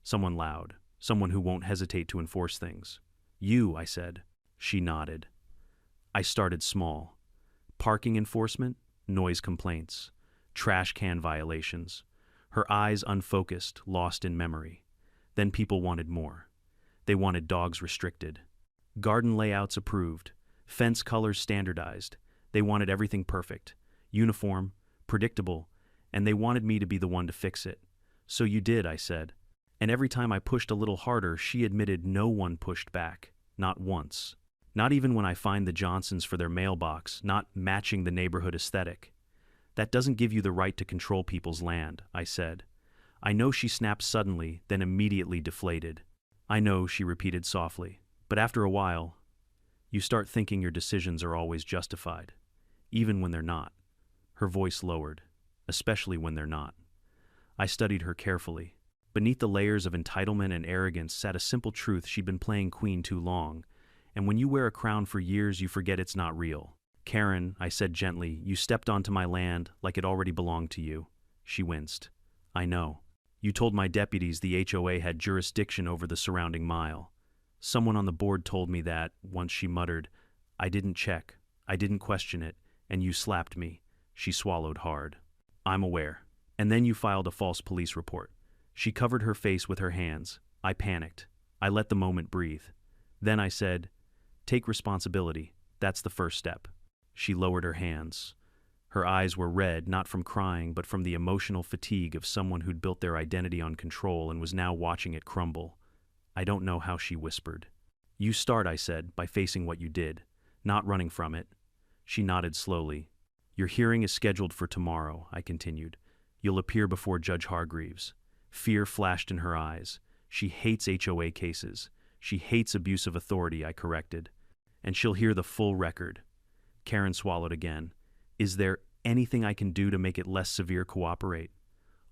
Someone loud, someone who won't hesitate to enforce things. You, I said. She nodded. I started small. Parking enforcement, noise complaints, trash can violations. Her eyes unfocused, lost in memory. Then people wanted more. They wanted dogs restricted. Garden layouts approved. Fence colors standardized. They wanted everything perfect, uniform, predictable, and they wanted me to be the one to fix it. So you did, I said. And every time I pushed a little harder, she admitted no one pushed back. Not once. Not even when I fined the Johnsons for their mailbox, not matching the neighborhood aesthetic. That doesn't give you the right to control people's land, I said. I know, she snapped suddenly, then immediately deflated. I know, she repeated softly. But after a while, you start thinking your decisions are always justified, even when they're not. Her voice lowered, especially when they're not. I studied her carefully. Beneath the layers of entitlement and arrogance sat a simple truth: she'd been playing queen too long. And when you wear a crown for years, you forget it's not real. Karen, I said gently, you stepped onto my land like it already belonged to you. She winced. I know. You told my deputies the HOA had jurisdiction over the surrounding mile. Someone on the board told me that, once, she muttered. I didn't check. I didn't question it. And you slapped me. She swallowed hard. I'm aware. And then you filed a false police report. She covered her face with her hands. I panicked. I let the moment breathe. Then I said, take responsibility. That's the first step. She lowered her hands. Her eyes were red, not from crying, but from the emotional fatigue of someone who'd built their identity on control and was now watching it crumble. I don't know how, she whispered. You start, I said, by facing what you did, not running from it. She nodded slowly. Your hearing is scheduled for tomorrow, I continued. You'll appear before Judge Hargreaves. Fear flashed in her eyes. She hates HOA cases. She hates abuse of authority, I corrected. And she'll hear the full record. Karen swallowed again. Is there anything I can do to make it less severe? Cooperate.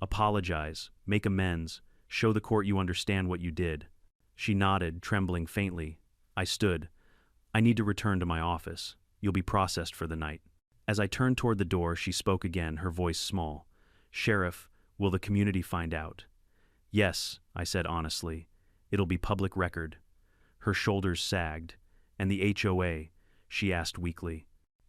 Apologize. Make amends. Show the court you understand what you did. She nodded, trembling faintly. I stood. I need to return to my office. You'll be processed for the night. As I turned toward the door, she spoke again, her voice small. Sheriff, will the community find out? Yes, I said honestly. It'll be public record. Her shoulders sagged. And the HOA? She asked weakly.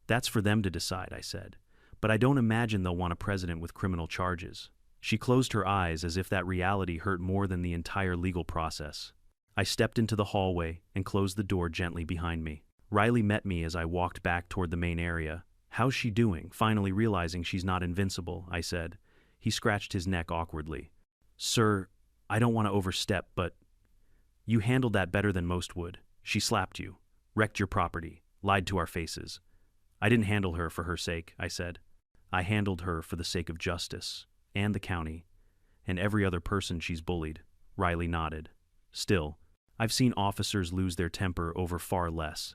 That's for them to decide, I said. But I don't imagine they'll want a president with criminal charges. She closed her eyes as if that reality hurt more than the entire legal process. I stepped into the hallway and closed the door gently behind me. Riley met me as I walked back toward the main area. How's she doing? Finally realizing she's not invincible, I said. He scratched his neck awkwardly. Sir, I don't want to overstep, but you handled that better than most would. She slapped you, wrecked your property, lied to our faces. I didn't handle her for her sake, I said. I handled her for the sake of justice, and the county, and every other person she's bullied. Riley nodded. Still, I've seen officers lose their temper over far less.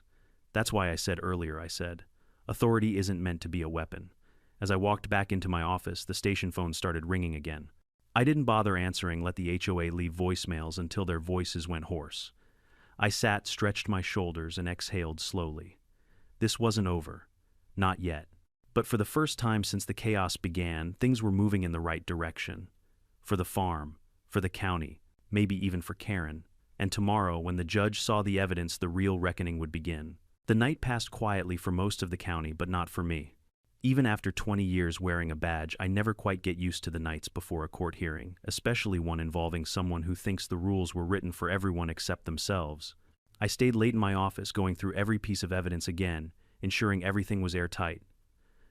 That's why I said earlier, I said, authority isn't meant to be a weapon. As I walked back into my office, the station phone started ringing again. I didn't bother answering, let the HOA leave voicemails until their voices went hoarse. I sat, stretched my shoulders, and exhaled slowly. This wasn't over. Not yet. But for the first time since the chaos began, things were moving in the right direction. For the farm, for the county, maybe even for Karen. And tomorrow, when the judge saw the evidence, the real reckoning would begin. The night passed quietly for most of the county, but not for me. Even after 20 years wearing a badge, I never quite get used to the nights before a court hearing, especially one involving someone who thinks the rules were written for everyone except themselves. I stayed late in my office, going through every piece of evidence again, ensuring everything was airtight.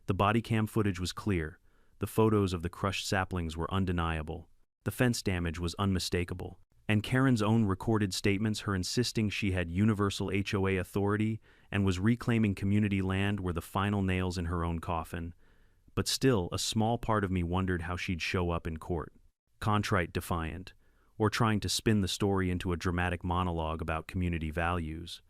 The body cam footage was clear. The photos of the crushed saplings were undeniable. The fence damage was unmistakable. And Karen's own recorded statements, her insisting she had universal HOA authority and was reclaiming community land, were the final nails in her own coffin. But still, a small part of me wondered how she'd show up in court. Contrite, defiant, or trying to spin the story into a dramatic monologue about community values.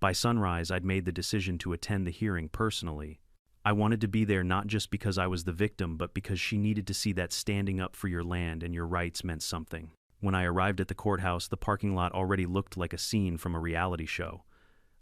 By sunrise, I'd made the decision to attend the hearing personally. I wanted to be there not just because I was the victim, but because she needed to see that standing up for your land and your rights meant something. When I arrived at the courthouse, the parking lot already looked like a scene from a reality show.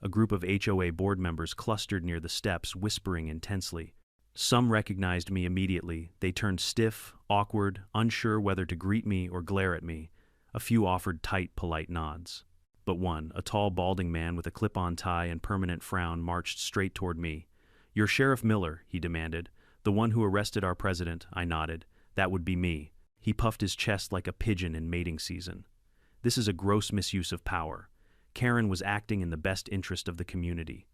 A group of HOA board members clustered near the steps, whispering intensely. Some recognized me immediately. They turned stiff, awkward, unsure whether to greet me or glare at me. A few offered tight, polite nods. But one, a tall, balding man with a clip-on tie and permanent frown, marched straight toward me. "You're Sheriff Miller," he demanded. "The one who arrested our president." I nodded. "That would be me." He puffed his chest like a pigeon in mating season. "This is a gross misuse of power. Karen was acting in the best interest of the community.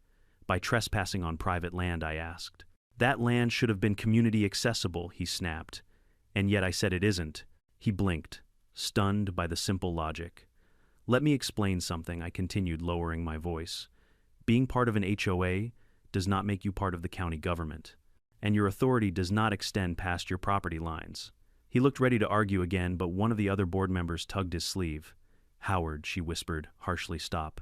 By trespassing on private land," I asked. "That land should have been community accessible," he snapped. "And yet I said it isn't." He blinked, stunned by the simple logic. "Let me explain something," I continued, lowering my voice. "Being part of an HOA does not make you part of the county government, and your authority does not extend past your property lines." He looked ready to argue again, but one of the other board members tugged his sleeve. "Howard," she whispered, harshly, "stop.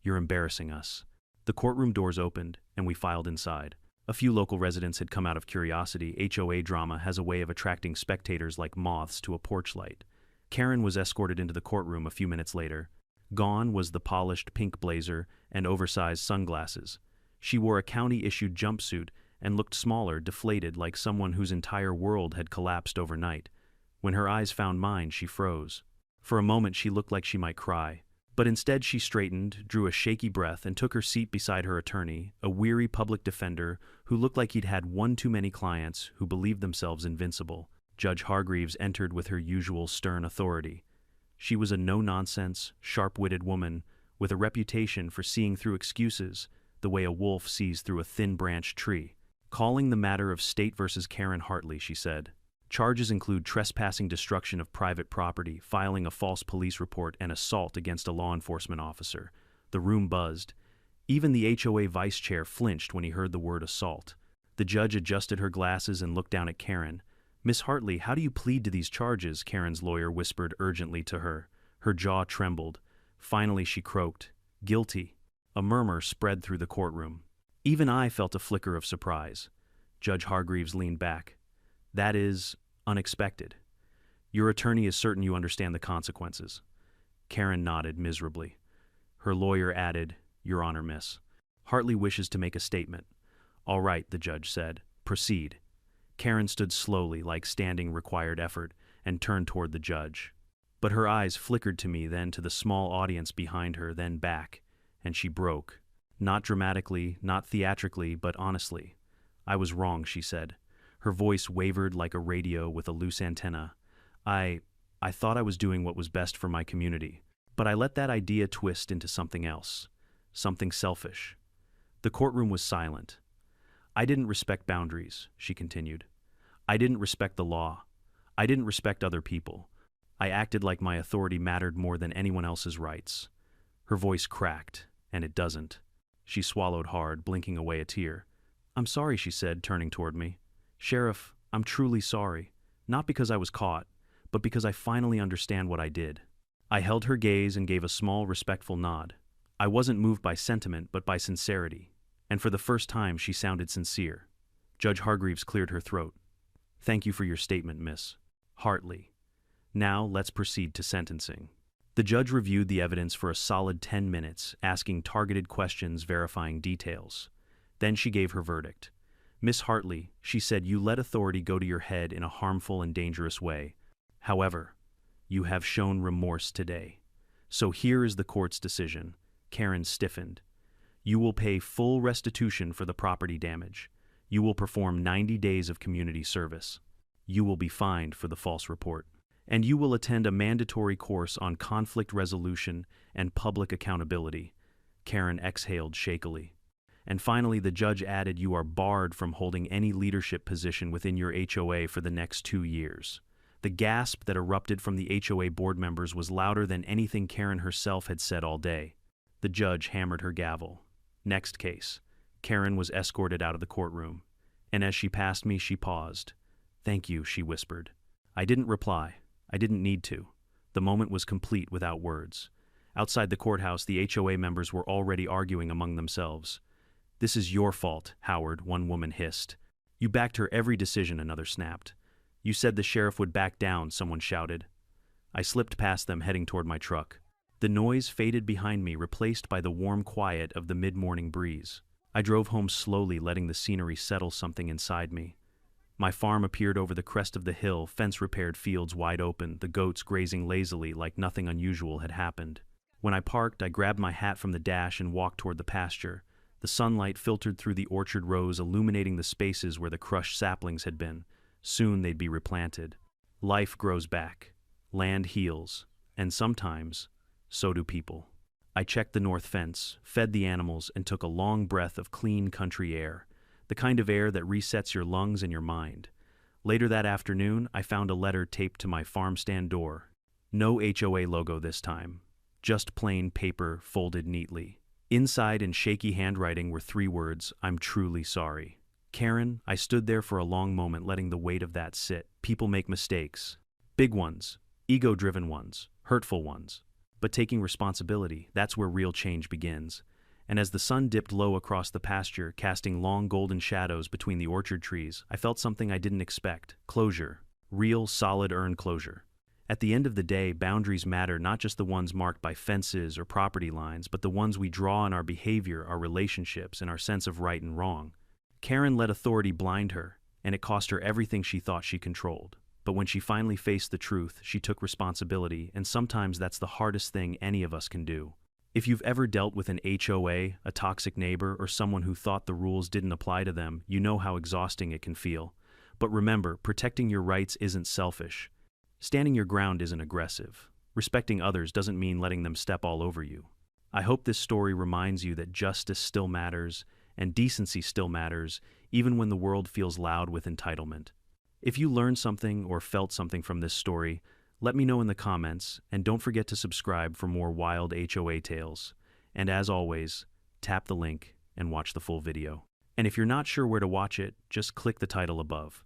You're embarrassing us." The courtroom doors opened, and we filed inside. A few local residents had come out of curiosity. HOA drama has a way of attracting spectators like moths to a porch light. Karen was escorted into the courtroom a few minutes later. Gone was the polished pink blazer and oversized sunglasses. She wore a county-issued jumpsuit and looked smaller, deflated, like someone whose entire world had collapsed overnight. When her eyes found mine, she froze. For a moment, she looked like she might cry. But instead she straightened, drew a shaky breath, and took her seat beside her attorney, a weary public defender who looked like he'd had one too many clients who believed themselves invincible. Judge Hargreaves entered with her usual stern authority. She was a no-nonsense, sharp-witted woman with a reputation for seeing through excuses the way a wolf sees through a thin-branched tree. "Calling the matter of State versus Karen Hartley," she said. "Charges include trespassing, destruction of private property, filing a false police report, and assault against a law enforcement officer." The room buzzed. Even the HOA vice chair flinched when he heard the word assault. The judge adjusted her glasses and looked down at Karen. "Miss Hartley, how do you plead to these charges?" Karen's lawyer whispered urgently to her. Her jaw trembled. Finally she croaked, "Guilty." A murmur spread through the courtroom. Even I felt a flicker of surprise. Judge Hargreaves leaned back. "That is unexpected. Your attorney is certain you understand the consequences." Karen nodded miserably. Her lawyer added, "Your Honor, Miss Hartley wishes to make a statement." "All right," the judge said. "Proceed." Karen stood slowly, like standing required effort, and turned toward the judge. But her eyes flickered to me, then to the small audience behind her, then back, and she broke. Not dramatically, not theatrically, but honestly. "I was wrong," she said. Her voice wavered like a radio with a loose antenna. I thought I was doing what was best for my community. But I let that idea twist into something else. Something selfish." The courtroom was silent. "I didn't respect boundaries," she continued. "I didn't respect the law. I didn't respect other people. I acted like my authority mattered more than anyone else's rights." Her voice cracked, and it doesn't. She swallowed hard, blinking away a tear. "I'm sorry," she said, turning toward me. "Sheriff, I'm truly sorry. Not because I was caught, but because I finally understand what I did." I held her gaze and gave a small, respectful nod. I wasn't moved by sentiment, but by sincerity. And for the first time, she sounded sincere. Judge Hargreaves cleared her throat. "Thank you for your statement, Miss Hartley. Now let's proceed to sentencing." The judge reviewed the evidence for a solid 10 minutes, asking targeted questions, verifying details. Then she gave her verdict. "Miss Hartley," she said, "you let authority go to your head in a harmful and dangerous way. However, you have shown remorse today. So here is the court's decision." Karen stiffened. "You will pay full restitution for the property damage. You will perform 90 days of community service. You will be fined for the false report. And you will attend a mandatory course on conflict resolution and public accountability." Karen exhaled shakily. And finally, the judge added, "You are barred from holding any leadership position within your HOA for the next 2 years. The gasp that erupted from the HOA board members was louder than anything Karen herself had said all day. The judge hammered her gavel. Next case. Karen was escorted out of the courtroom. And as she passed me, she paused. "Thank you," she whispered. I didn't reply. I didn't need to. The moment was complete without words. Outside the courthouse, the HOA members were already arguing among themselves. "This is your fault, Howard," one woman hissed. "You backed her every decision," another snapped. "You said the sheriff would back down," someone shouted. I slipped past them, heading toward my truck. The noise faded behind me, replaced by the warm quiet of the mid-morning breeze. I drove home slowly, letting the scenery settle something inside me. My farm appeared over the crest of the hill, fence-repaired fields wide open, the goats grazing lazily like nothing unusual had happened. When I parked, I grabbed my hat from the dash and walked toward the pasture. The sunlight filtered through the orchard rows, illuminating the spaces where the crushed saplings had been. Soon they'd be replanted. Life grows back. Land heals. And sometimes, so do people. I checked the north fence, fed the animals, and took a long breath of clean country air, the kind of air that resets your lungs and your mind. Later that afternoon, I found a letter taped to my farm stand door. No HOA logo this time, just plain paper folded neatly. Inside, in shaky handwriting, were 3 words: "I'm truly sorry." Karen. I stood there for a long moment, letting the weight of that sit. People make mistakes. Big ones, ego-driven ones, hurtful ones. But taking responsibility, that's where real change begins. And as the sun dipped low across the pasture, casting long golden shadows between the orchard trees, I felt something I didn't expect. Closure. Real, solid, earned closure. At the end of the day, boundaries matter, not just the ones marked by fences or property lines, but the ones we draw in our behavior, our relationships, and our sense of right and wrong. Karen let authority blind her, and it cost her everything she thought she controlled. But when she finally faced the truth, she took responsibility, and sometimes that's the hardest thing any of us can do. If you've ever dealt with an HOA, a toxic neighbor, or someone who thought the rules didn't apply to them, you know how exhausting it can feel. But remember, protecting your rights isn't selfish. Standing your ground isn't aggressive. Respecting others doesn't mean letting them step all over you. I hope this story reminds you that justice still matters, and decency still matters, even when the world feels loud with entitlement. If you learned something or felt something from this story, let me know in the comments, and don't forget to subscribe for more wild HOA tales. And as always, tap the link and watch the full video. And if you're not sure where to watch it, just click the title above.